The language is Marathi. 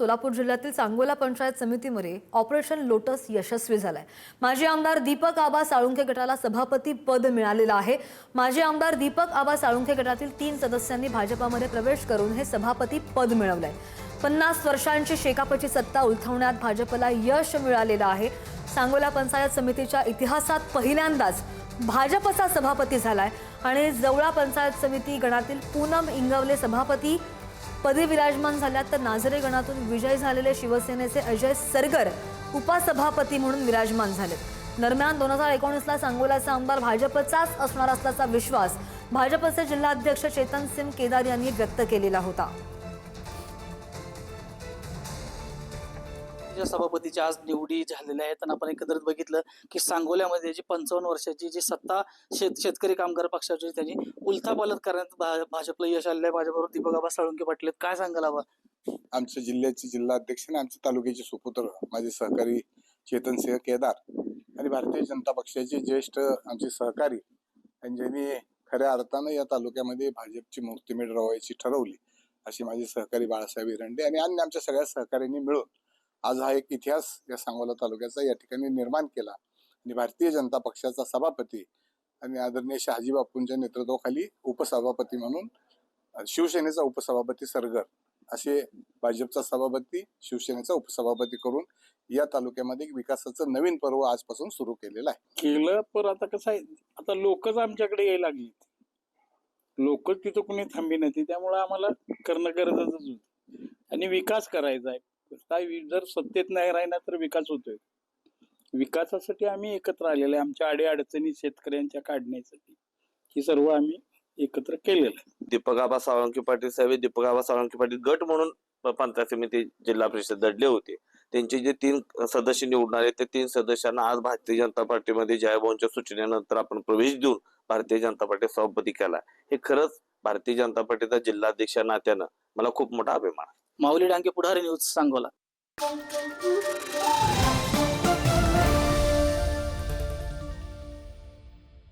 सोलापूर जिल्ह्यातील सांगोला पंचायत समितीमध्ये ऑपरेशन लोटस यशस्वी झालंय। माजी आमदार दीपक आबा साळुंखे गटाला सभापती पद मिळालेलं आहे। माजी आमदार दीपक आबा साळुंखे गटातील 3 सदस्यांनी भाजपामध्ये प्रवेश करून हे सभापती पद मिळवलंय। 50 वर्षांची शेकापची सत्ता उलथवण्यात भाजपला यश मिळालेलं आहे। सांगोला पंचायत समितीच्या इतिहासात पहिल्यांदाच भाजपचा सभापती झालाय आणि जवळा पंचायत समिती गणातील पूनम इंगवले सभापती पदी विराजमान झाल्यात, तर नाझरे गणातून विजय झालेले शिवसेनेचे अजय सरगर उपसभापती म्हणून विराजमान झाले। दरम्यान 2019ला सांगोलाचा आमदार भाजपचाच असणार असल्याचा विश्वास भाजपचे जिल्हाध्यक्ष चेतन सिंह केदार यांनी व्यक्त केलेला होता। सभापतीच्या आज निवडी झालेल्या आहेत आणि आपण एकत्रित बघितलं की सांगोल्यामध्ये जी 55 वर्षाची जी सत्ता शेतकरी कामगार पक्षाची त्यांनी उलथापालथ करण्यात भाजपला यश आलेलं आहे। माझ्याबरोबर दीपक आबा साळुंखे पाटील आहेत। काय सांगाल आबा? आमच्या जिल्ह्याचे जिल्हाध्यक्ष आणि आमच्या तालुक्याचे सुपुत्र माझे सहकारी चेतन सिंह केदार आणि भारतीय जनता पक्षाचे ज्येष्ठ आमचे सहकारी आणि ज्यांनी खऱ्या अर्थानं या तालुक्यामध्ये भाजपची मूर्तिमेढ रवायची ठरवली अशी माझे सहकारी बाळासाहेब इरंडे आणि अन्य आमच्या सगळ्या सहकाऱ्यांनी मिळून आज हा एक इतिहास या सांगोला तालुक्याचा या ठिकाणी निर्माण केला आणि भारतीय जनता पक्षाचा सभापती आणि आदरणीय शहाजी बापूंच्या नेतृत्वाखाली उपसभापती म्हणून शिवसेनेचा उपसभापती सरगर असे भाजपचा सभापती शिवसेनेचा उपसभापती करून या तालुक्यामध्ये विकासाचं नवीन पर्व आजपासून सुरू केलेलं आहे। केलं पण आता कसं आहे, आता लोकच आमच्याकडे यायला लागली, लोकच तिथं कुणी थांबी नाही, त्यामुळे आम्हाला करणं गरजेचंच होतं आणि विकास करायचा आहे। काय जर सत्तेत नाही राहिला तर विकास होतोय, विकासासाठी आम्ही एकत्र आलेले, आमच्या अडचणी शेतकऱ्यांच्या काढण्यासाठी ही सर्व आम्ही एकत्र केलेलं आहे। दीपक आबा साळुंखे पाटील साहेब दीपक आबा साळुंखे पाटील गट म्हणून पंचायत समिती जिल्हा परिषद लढले होते। त्यांचे जे 3 सदस्य निवडून आले ते 3 सदस्यांना आज भारतीय जनता पार्टीमध्ये जयभाऊंच्या सूचनेनंतर आपण प्रवेश देऊन भारतीय जनता पार्टी सभापती केला। हे खरंच भारतीय जनता पार्टीचा जिल्हाध्यक्ष नात्यानं मला खूप मोठा अभिमान आहे। माऊली डांगे, पुढारी न्यूज, सांगोला।